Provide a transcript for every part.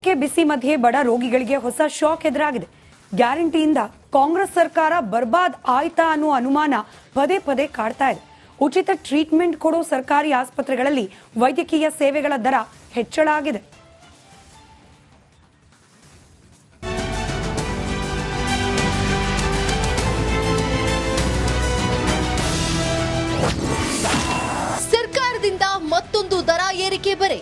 ಏರಿಕೆ ಬಿಸಿ ಮಧ್ಯೆ ಬಡ ರೋಗಿಗಳಿಗೆ ಹೊಸ ಶಾಕ್ ಎದುರಾಗಿದೆ. ಗ್ಯಾರಂಟಿಯಿಂದ ಕಾಂಗ್ರೆಸ್ ಸರ್ಕಾರ ಬರ್ಬಾದ್ ಆಯ್ತಾ ಅನ್ನೋ ಅನುಮಾನ ಪದೇ ಪದೇ ಕಾಡ್ತಾ ಇದೆ. ಉಚಿತ ಟ್ರೀಟ್ಮೆಂಟ್ ಕೊಡೋ ಸರ್ಕಾರಿ ಆಸ್ಪತ್ರೆಗಳಲ್ಲಿ ವೈದ್ಯಕೀಯ ಸೇವೆಗಳ ದರ ಹೆಚ್ಚಳ ಆಗಿದೆ. ಸರ್ಕಾರದಿಂದ ಮತ್ತೊಂದು ದರ ಏರಿಕೆ ಬರೆ.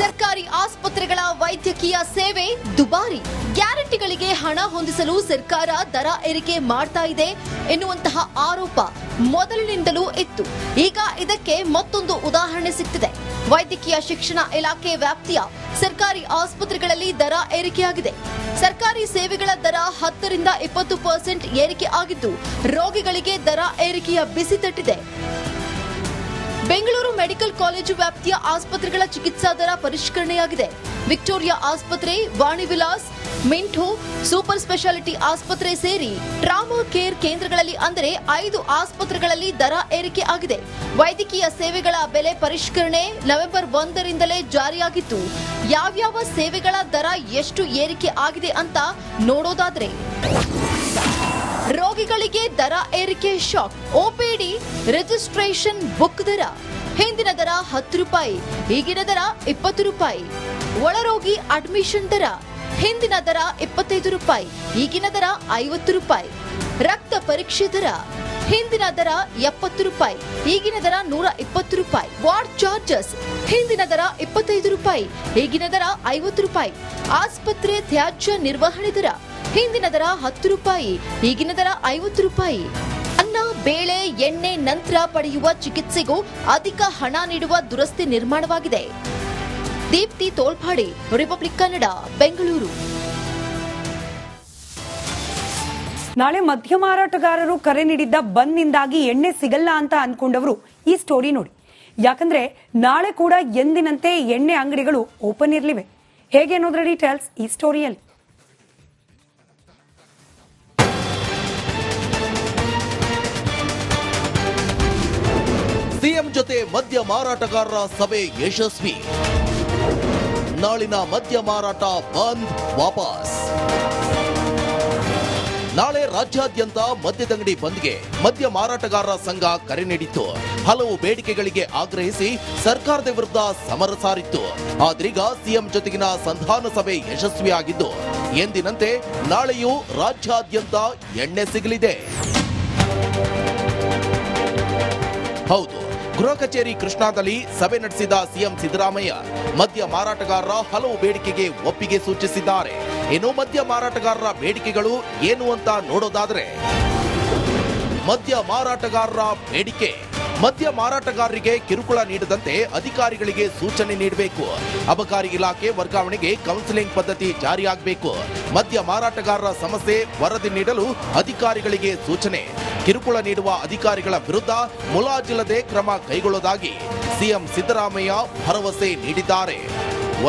ಸರ್ಕಾರಿ ಆಸ್ಪತ್ರೆಗಳ ವೈದ್ಯಕೀಯ ಸೇವೆ ದುಬಾರಿ. ಗ್ಯಾರಂಟಿಗಳಿಗೆ ಹಣ ಹೊಂದಿಸಲು ಸರ್ಕಾರ ದರ ಏರಿಕೆ ಮಾಡ್ತಾ ಇದೆ ಎನ್ನುವಂತಹ ಆರೋಪ ಮೊದಲಿನಿಂದಲೂ ಇತ್ತು. ಈಗ ಇದಕ್ಕೆ ಮತ್ತೊಂದು ಉದಾಹರಣೆ ಸಿಗ್ತಿದೆ. ವೈದ್ಯಕೀಯ ಶಿಕ್ಷಣ ಇಲಾಖೆ ವ್ಯಾಪ್ತಿಯ ಸರ್ಕಾರಿ ಆಸ್ಪತ್ರೆಗಳಲ್ಲಿ ದರ ಏರಿಕೆಯಾಗಿದೆ. ಸರ್ಕಾರಿ ಸೇವೆಗಳ ದರ 10 ರಿಂದ 20% ಏರಿಕೆ ಆಗಿದ್ದು, ರೋಗಿಗಳಿಗೆ ದರ ಏರಿಕೆಯ ಬಿಸಿ ತಟ್ಟಿದೆ. ಬೆಂಗಳೂರು ಮೆಡಿಕಲ್ ಕಾಲೇಜು ವ್ಯಾಪ್ತಿಯ ಆಸ್ಪತ್ರೆಗಳ ಚಿಕಿತ್ಸಾ ದರ ಪರಿಷ್ಕರಣೆಯಾಗಿದೆ. ವಿಕ್ಟೋರಿಯಾ ಆಸ್ಪತ್ರೆ, ವಾಣಿ ವಿಲಾಸ್, ಮಿಂಟೋ, ಸೂಪರ್ ಸ್ಪೆಷಾಲಿಟಿ ಆಸ್ಪತ್ರೆ ಸೇರಿ ಟ್ರಾಮಾ ಕೇರ್ ಕೇಂದ್ರಗಳಲ್ಲಿ ಅಂದರೆ 5 ಆಸ್ಪತ್ರೆಗಳಲ್ಲಿ ದರ ಏರಿಕೆ ಆಗಿದೆ. ವೈದ್ಯಕೀಯ ಸೇವೆಗಳ ಬೆಲೆ ಪರಿಷ್ಕರಣೆ ನವೆಂಬರ್ 1 ರಿಂದಲೇ ಜಾರಿಯಾಗಿದ್ದು, ಯಾವ್ಯಾವ ಸೇವೆಗಳ ದರ ಎಷ್ಟು ಏರಿಕೆ ಆಗಿದೆ ಅಂತ ನೋಡೋದಾದ್ರೆ, ರೋಗಿಗಳಿಗೆ ದರ ಏರಿಕೆ ಶಾಕ್. OPD ರಿಜಿಸ್ಟ್ರೇಷನ್ ಬುಕ್ ದರ ಹಿಂದಿನ ದರ 10 ರೂಪಾಯಿ, ಈಗಿನ ದರ 20 ರೂಪಾಯಿ. ಒಳರೋಗಿ ಅಡ್ಮಿಷನ್ ದರ ಹಿಂದಿನ ದರ 25 ರೂಪಾಯಿ, ಈಗಿನ ದರ 50 ರೂಪಾಯಿ. ರಕ್ತ ಪರೀಕ್ಷೆ ದರ ಹಿಂದಿನ ದರ 70 ರೂಪಾಯಿ, ಈಗಿನ ದರ 120 ರೂಪಾಯಿ. ವಾರ್ಡ್ ಚಾರ್ಜಸ್ ಹಿಂದಿನ ದರ 25 ರೂಪಾಯಿ, ಈಗಿನ ದರ 50 ರೂಪಾಯಿ. ಆಸ್ಪತ್ರೆ ತ್ಯಾಜ್ಯ ನಿರ್ವಹಣೆ ದರ ಹಿಂದಿನ ದರ 10 ರೂಪಾಯಿ, ಈಗಿನ ದರ 50 ರೂಪಾಯಿ. ಅನ್ನ, ಬೇಳೆ, ಎಣ್ಣೆ ನಂತರ ಪಡೆಯುವ ಚಿಕಿತ್ಸೆಗೂ ಅಧಿಕ ಹಣ ನೀಡುವ ದುರಸ್ತಿ ನಿರ್ಮಾಣವಾಗಿದೆ. ದೀಪ್ತಿ ತೋಳ್ಪಾಡಿ, ರಿಪಬ್ಲಿಕ್ ಕನ್ನಡ, ಬೆಂಗಳೂರು. ನಾಳೆ ಮದ್ಯ ಮಾರಾಟಗಾರರು ಕರೆ ನೀಡಿದ್ದ ಬಂದ್ನಿಂದಾಗಿ ಎಣ್ಣೆ ಸಿಗಲ್ಲ ಅಂತ ಅನ್ಕೊಂಡವರು ಈ ಸ್ಟೋರಿ ನೋಡಿ. ಯಾಕಂದ್ರೆ ನಾಳೆ ಕೂಡ ಎಂದಿನಂತೆ ಎಣ್ಣೆ ಅಂಗಡಿಗಳು ಓಪನ್ ಇರಲಿವೆ. ಹೇಗೆ ಅನ್ನೋದ್ರ ಡೀಟೇಲ್ಸ್ ಈ ಸ್ಟೋರಿಯಲ್ಲಿ. ಸಿಎಂ ಜೊತೆ ಮದ್ಯ ಮಾರಾಟಗಾರರ ಸಭೆ ಯಶಸ್ವಿ. ನಾಳಿನ ಮದ್ಯ ಮಾರಾಟ ಬಂದ್ ವಾಪಸ್. ನಾಳೆ ರಾಜ್ಯಾದ್ಯಂತ ಮದ್ಯದಂಗಡಿ ಬಂದ್ಗೆ ಮದ್ಯ ಮಾರಾಟಗಾರರ ಸಂಘ ಕರೆ ನೀಡಿತ್ತು. ಹಲವು ಬೇಡಿಕೆಗಳಿಗೆ ಆಗ್ರಹಿಸಿ ಸರ್ಕಾರದ ವಿರುದ್ಧ ಸಮರ ಸಾರಿತ್ತು. ಆದ್ರೀಗ ಸಿಎಂ ಜೊತೆಗಿನ ಸಂಧಾನ ಸಭೆ ಯಶಸ್ವಿಯಾಗಿದ್ದು, ಎಂದಿನಂತೆ ನಾಳೆಯೂ ರಾಜ್ಯಾದ್ಯಂತ ಎಣ್ಣೆ ಸಿಗಲಿದೆ. ಹೌದು, ಗೃಹ ಕಚೇರಿ ಕೃಷ್ಣಾದಲ್ಲಿ ಸಭೆ ನಡೆಸಿದ ಸಿಎಂ ಸಿದ್ದರಾಮಯ್ಯ ಮದ್ಯ ಮಾರಾಟಗಾರರ ಹಲವು ಬೇಡಿಕೆಗೆ ಒಪ್ಪಿಗೆ ಸೂಚಿಸಿದ್ದಾರೆ. ಇನ್ನು ಮದ್ಯ ಮಾರಾಟಗಾರರ ಬೇಡಿಕೆಗಳು ಏನು ಅಂತ ನೋಡೋದಾದ್ರೆ, ಮದ್ಯ ಮಾರಾಟಗಾರರ ಬೇಡಿಕೆ ಮದ್ಯ ಮಾರಾಟಗಾರರಿಗೆ ಕಿರುಕುಳ ನೀಡದಂತೆ ಅಧಿಕಾರಿಗಳಿಗೆ ಸೂಚನೆ ನೀಡಬೇಕು. ಅಬಕಾರಿ ಇಲಾಖೆ ವರ್ಗಾವಣೆಗೆ ಕೌನ್ಸಿಲಿಂಗ್ ಪದ್ಧತಿ ಜಾರಿಯಾಗಬೇಕು. ಮದ್ಯ ಮಾರಾಟಗಾರರ ಸಮಸ್ಯೆ ವರದಿ ನೀಡಲು ಅಧಿಕಾರಿಗಳಿಗೆ ಸೂಚನೆ. ಕಿರುಕುಳ ನೀಡುವ ಅಧಿಕಾರಿಗಳ ವಿರುದ್ಧ ಮುಲಾಜಿಲ್ಲದೆ ಕ್ರಮ ಕೈಗೊಳ್ಳುವುದಾಗಿ ಸಿಎಂ ಸಿದ್ದರಾಮಯ್ಯ ಭರವಸೆ ನೀಡಿದ್ದಾರೆ.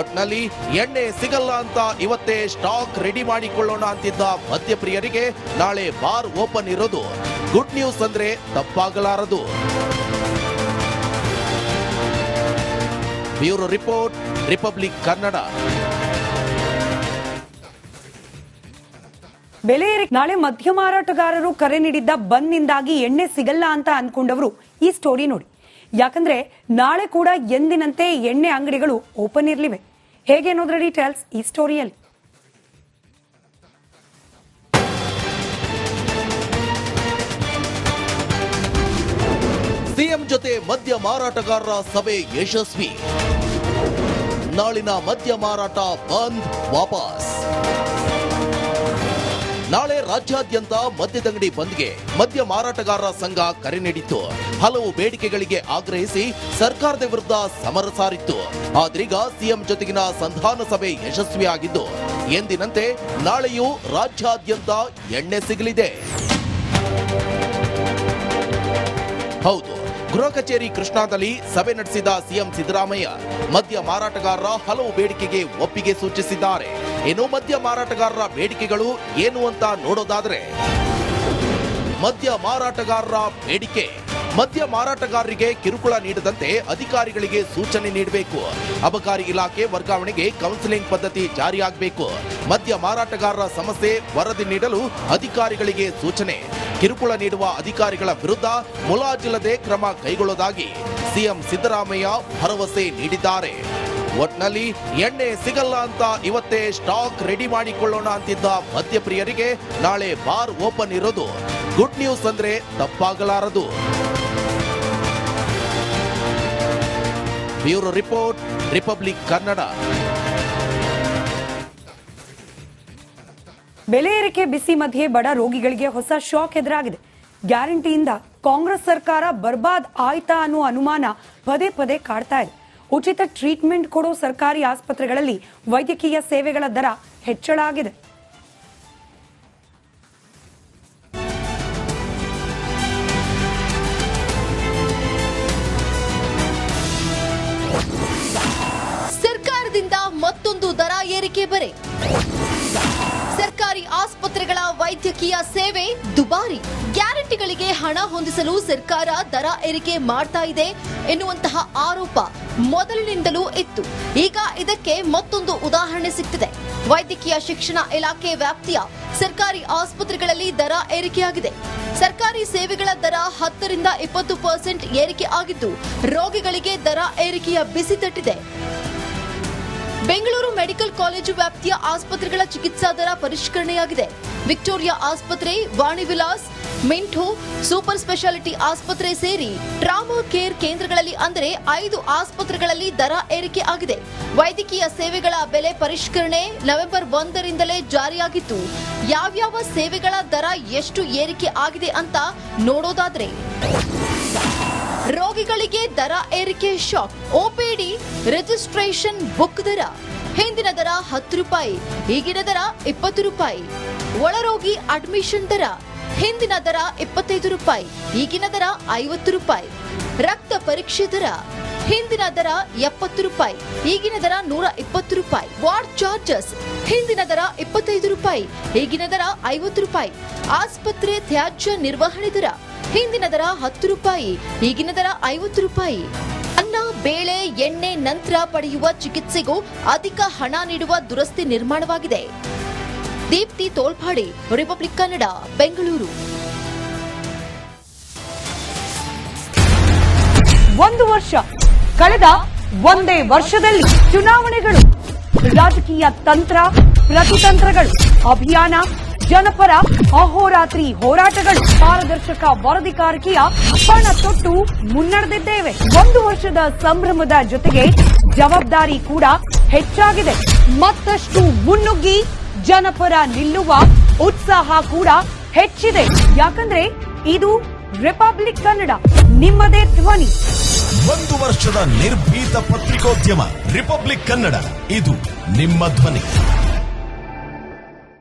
ಒಟ್ನಲ್ಲಿ ಎಣ್ಣೆ ಸಿಗಲ್ಲ ಅಂತ ಇವತ್ತೇ ಸ್ಟಾಕ್ ರೆಡಿ ಮಾಡಿಕೊಳ್ಳೋಣ ಅಂತಿದ್ದ ಮದ್ಯಪ್ರಿಯರಿಗೆ ನಾಳೆ ಬಾರ್ ಓಪನ್ ಇರೋದು ಗುಡ್ ನ್ಯೂಸ್ ಅಂದ್ರೆ ತಪ್ಪಾಗಲಾರದು. Bureau report, republic Kannada. ಬೆಲೆ ಏರಿಕೆ ನಾಳೆ ಮದ್ಯ ಮಾರಾಟಗಾರರು ಕರೆ ನೀಡಿದ್ದ ಬಂದ್ನಿಂದಾಗಿ ಎಣ್ಣೆ ಸಿಗಲ್ಲ ಅಂತ ಅನ್ಕೊಂಡವರು ಈ ಸ್ಟೋರಿ ನೋಡಿ. ಯಾಕಂದ್ರೆ ನಾಳೆ ಕೂಡ ಎಂದಿನಂತೆ ಎಣ್ಣೆ ಅಂಗಡಿಗಳು ಓಪನ್ ಇರಲಿವೆ. ಹೇಗೆ ಅನ್ನೋದ್ರ ಡೀಟೇಲ್ಸ್ ಈ ಸ್ಟೋರಿಯಲ್ಲಿ. ಸಿಎಂ ಜೊತೆ ಮದ್ಯ ಮಾರಾಟಗಾರರ ಸಭೆ ಯಶಸ್ವಿ. ನಾಳಿನ ಮದ್ಯ ಮಾರಾಟ ಬಂದ್ ವಾಪಸ್. ನಾಳೆ ರಾಜ್ಯಾದ್ಯಂತ ಮದ್ಯದಂಗಡಿ ಬಂದ್ಗೆ ಮದ್ಯ ಮಾರಾಟಗಾರರ ಸಂಘ ಕರೆ ನೀಡಿತ್ತು. ಹಲವು ಬೇಡಿಕೆಗಳಿಗೆ ಆಗ್ರಹಿಸಿ ಸರ್ಕಾರದ ವಿರುದ್ಧ ಸಮರ ಸಾರಿತ್ತು. ಆದ್ರೀಗ ಸಿಎಂ ಜೊತೆಗಿನ ಸಂಧಾನ ಸಭೆ ಯಶಸ್ವಿಯಾಗಿದ್ದು, ಎಂದಿನಂತೆ ನಾಳೆಯೂ ರಾಜ್ಯಾದ್ಯಂತ ಎಣ್ಣೆ ಸಿಗಲಿದೆ. ಹೌದು, ಗೃಹ ಕಚೇರಿ ಕೃಷ್ಣಾದಲ್ಲಿ ಸಭೆ ನಡೆಸಿದ ಸಿಎಂ ಸಿದ್ದರಾಮಯ್ಯ ಮದ್ಯ ಮಾರಾಟಗಾರರ ಹಲವು ಬೇಡಿಕೆಗೆ ಒಪ್ಪಿಗೆ ಸೂಚಿಸಿದ್ದಾರೆ. ಇನ್ನು ಮದ್ಯ ಮಾರಾಟಗಾರರ ಬೇಡಿಕೆಗಳು ಏನು ಅಂತ ನೋಡೋದಾದ್ರೆ, ಮದ್ಯ ಮಾರಾಟಗಾರರ ಬೇಡಿಕೆ ಮದ್ಯ ಮಾರಾಟಗಾರರಿಗೆ ಕಿರುಕುಳ ನೀಡದಂತೆ ಅಧಿಕಾರಿಗಳಿಗೆ ಸೂಚನೆ ನೀಡಬೇಕು. ಅಬಕಾರಿ ಇಲಾಖೆ ವರ್ಗಾವಣೆಗೆ ಕೌನ್ಸಿಲಿಂಗ್ ಪದ್ಧತಿ ಜಾರಿಯಾಗಬೇಕು. ಮದ್ಯ ಮಾರಾಟಗಾರರ ಸಮಸ್ಯೆ ವರದಿ ನೀಡಲು ಅಧಿಕಾರಿಗಳಿಗೆ ಸೂಚನೆ. ಕಿರುಕುಳ ನೀಡುವ ಅಧಿಕಾರಿಗಳ ವಿರುದ್ಧ ಮುಲಾಜಿಲ್ಲದೆ ಕ್ರಮ ಕೈಗೊಳ್ಳುವುದಾಗಿ ಸಿಎಂ ಸಿದ್ದರಾಮಯ್ಯ ಭರವಸೆ ನೀಡಿದ್ದಾರೆ. ಒಟ್ನಲ್ಲಿ ಎಣ್ಣೆ ಸಿಗಲ್ಲ ಅಂತ ಇವತ್ತೇ ಸ್ಟಾಕ್ ರೆಡಿ ಮಾಡಿಕೊಳ್ಳೋಣ ಅಂತಿದ್ದ ಮದ್ಯಪ್ರಿಯರಿಗೆ ನಾಳೆ ಬಾರ್ ಓಪನ್ ಇರೋದು ಗುಡ್ ನ್ಯೂಸ್ ಅಂದ್ರೆ ತಪ್ಪಾಗಲಾರದು. Bureau report, republic Kannada. ಬೆಲೆ ಏರಿಕೆ ಬಿಸಿ ಮಧ್ಯೆ ಬಡ ರೋಗಿಗಳಿಗೆ ಹೊಸ ಶಾಕ್ ಎದುರಾಗಿದೆ. ಗ್ಯಾರಂಟಿಯಿಂದ ಕಾಂಗ್ರೆಸ್ ಸರ್ಕಾರ ಬರ್ಬಾದ್ ಆಯ್ತಾ ಅನ್ನೋ ಅನುಮಾನ ಪದೇ ಪದೇ ಕಾಡ್ತಾ ಇದೆ. ಉಚಿತ ಟ್ರೀಟ್ಮೆಂಟ್ ಕೊಡೋ ಸರ್ಕಾರಿ ಆಸ್ಪತ್ರೆಗಳಲ್ಲಿ ವೈದ್ಯಕೀಯ ಸೇವೆಗಳ ದರ ಹೆಚ್ಚಳ ಆಗಿದೆ. ಸರ್ಕಾರದಿಂದ ಮತ್ತೊಂದು ದರ ಏರಿಕೆ ಬರೆ. ಸರ್ಕಾರಿ ಆಸ್ಪತ್ರೆಗಳ ವೈದ್ಯಕೀಯ ಸೇವೆ ದುಬಾರಿ. ಗ್ಯಾರಂಟಿಗಳಿಗೆ ಹಣ ಹೊಂದಿಸಲು ಸರ್ಕಾರ ದರ ಏರಿಕೆ ಮಾಡ್ತಾ ಇದೆ ಎನ್ನುವಂತಹ ಆರೋಪ ಮೊದಲಿನಿಂದಲೂ ಇತ್ತು. ಈಗ ಇದಕ್ಕೆ ಮತ್ತೊಂದು ಉದಾಹರಣೆ ಸಿಕ್ಕಿದೆ. ವೈದ್ಯಕೀಯ ಶಿಕ್ಷಣ ಇಲಾಖೆ ವ್ಯಾಪ್ತಿಯ ಸರ್ಕಾರಿ ಆಸ್ಪತ್ರೆಗಳಲ್ಲಿ ದರ ಏರಿಕೆಯಾಗಿದೆ. ಸರ್ಕಾರಿ ಸೇವೆಗಳ ದರ 10ರಿಂದ 20% ಏರಿಕೆ ಆಗಿದ್ದು, ರೋಗಿಗಳಿಗೆ ದರ ಏರಿಕೆಯ ಬಿಸಿ ತಟ್ಟಿದೆ. ಬೆಂಗಳೂರು ಮೆಡಿಕಲ್ ಕಾಲೇಜು ವ್ಯಾಪ್ತಿಯ ಆಸ್ಪತ್ರೆಗಳ ಚಿಕಿತ್ಸಾ ದರ ಪರಿಷ್ಕರಣೆಯಾಗಿದೆ. ವಿಕ್ಟೋರಿಯಾ ಆಸ್ಪತ್ರೆ, ವಾಣಿ ವಿಲಾಸ್, ಮಿಂಟೋ, ಸೂಪರ್ ಸ್ಪೆಷಾಲಿಟಿ ಆಸ್ಪತ್ರೆ ಸೇರಿ ಟ್ರಾಮಾ ಕೇರ್ ಕೇಂದ್ರಗಳಲ್ಲಿ ಅಂದರೆ 5 ಆಸ್ಪತ್ರೆಗಳಲ್ಲಿ ದರ ಏರಿಕೆ ಆಗಿದೆ. ವೈದ್ಯಕೀಯ ಸೇವೆಗಳ ಬೆಲೆ ಪರಿಷ್ಕರಣೆ ನವೆಂಬರ್ 1ರಿಂದಲೇ ಜಾರಿಯಾಗಿತ್ತು. ಯಾವ್ಯಾವ ಸೇವೆಗಳ ದರ ಎಷ್ಟು ಏರಿಕೆ ಆಗಿದೆ ಅಂತ ನೋಡೋದಾದ್ರೆ, ರೋಗಿಗಳಿಗೆ ದರ ಏರಿಕೆ ಶಾಕ್. OPD ರಿಜಿಸ್ಟ್ರೇಷನ್ ಬುಕ್ ದರ ಹಿಂದಿನ ದರ 10 ರೂಪಾಯಿ, ಈಗಿನ ದರ 20 ರೂಪಾಯಿ. ಒಳರೋಗಿ ಅಡ್ಮಿಷನ್ ದರ ಹಿಂದಿನ ದರ 25 ರೂಪಾಯಿ, ಈಗಿನ ದರ 50 ರೂಪಾಯಿ. ರಕ್ತ ಪರೀಕ್ಷೆ ದರ ಹಿಂದಿನ ದರ 70 ರೂಪಾಯಿ, ಈಗಿನ ದರ 120 ರೂಪಾಯಿ. ವಾರ್ಡ್ ಚಾರ್ಜಸ್ ಹಿಂದಿನ ದರ 25 ರೂಪಾಯಿ, ಈಗಿನ ದರ 50 ರೂಪಾಯಿ. ಆಸ್ಪತ್ರೆ ತ್ಯಾಜ್ಯ ನಿರ್ವಹಣೆ ದರ ಹಿಂದಿನ ದರ 10 ರೂಪಾಯಿ, ಈಗಿನ ದರ 50 ರೂಪಾಯಿ. ಅನ್ನ, ಬೇಳೆ, ಎಣ್ಣೆ ನಂತರ ಪಡೆಯುವ ಚಿಕಿತ್ಸೆಗೂ ಅಧಿಕ ಹಣ ನೀಡುವ ದುರಸ್ತಿ ನಿರ್ಮಾಣವಾಗಿದೆ. ದೀಪ್ತಿ ತೋಳ್ಪಾಡಿ, ರಿಪಬ್ಲಿಕ್ ಕನ್ನಡ, ಬೆಂಗಳೂರು. ಒಂದು ವರ್ಷ ಕಳೆದ ಒಂದೇ ವರ್ಷದಲ್ಲಿ ಚುನಾವಣೆಗಳು, ರಾಜಕೀಯ ತಂತ್ರ, ಪ್ರತಿತಂತ್ರಗಳು, ಅಭಿಯಾನ, ಜನಪರ ಅಹೋರಾತ್ರಿ ಹೋರಾಟಗಳು, ಪಾರದರ್ಶಕ ವರದಿಗಾರಿಕೆಯ ಪಣ ತೊಟ್ಟು ಮುನ್ನಡೆದಿದ್ದೇವೆ. ಒಂದು ವರ್ಷದ ಸಂಭ್ರಮದ ಜೊತೆಗೆ ಜವಾಬ್ದಾರಿ ಕೂಡ ಹೆಚ್ಚಾಗಿದೆ. ಮತ್ತಷ್ಟು ಮುನ್ನುಗ್ಗಿ ಜನಪರ ನಿಲ್ಲುವ ಉತ್ಸಾಹ ಕೂಡ ಹೆಚ್ಚಿದೆ. ಯಾಕಂದ್ರೆ ಇದು ರಿಪಬ್ಲಿಕ್ ಕನ್ನಡ, ನಿಮ್ಮದೇ ಧ್ವನಿ. ಒಂದು ವರ್ಷದ ನಿರ್ಭೀತ ಪತ್ರಿಕೋದ್ಯಮ ರಿಪಬ್ಲಿಕ್ ಕನ್ನಡ, ಇದು ನಿಮ್ಮ ಧ್ವನಿ.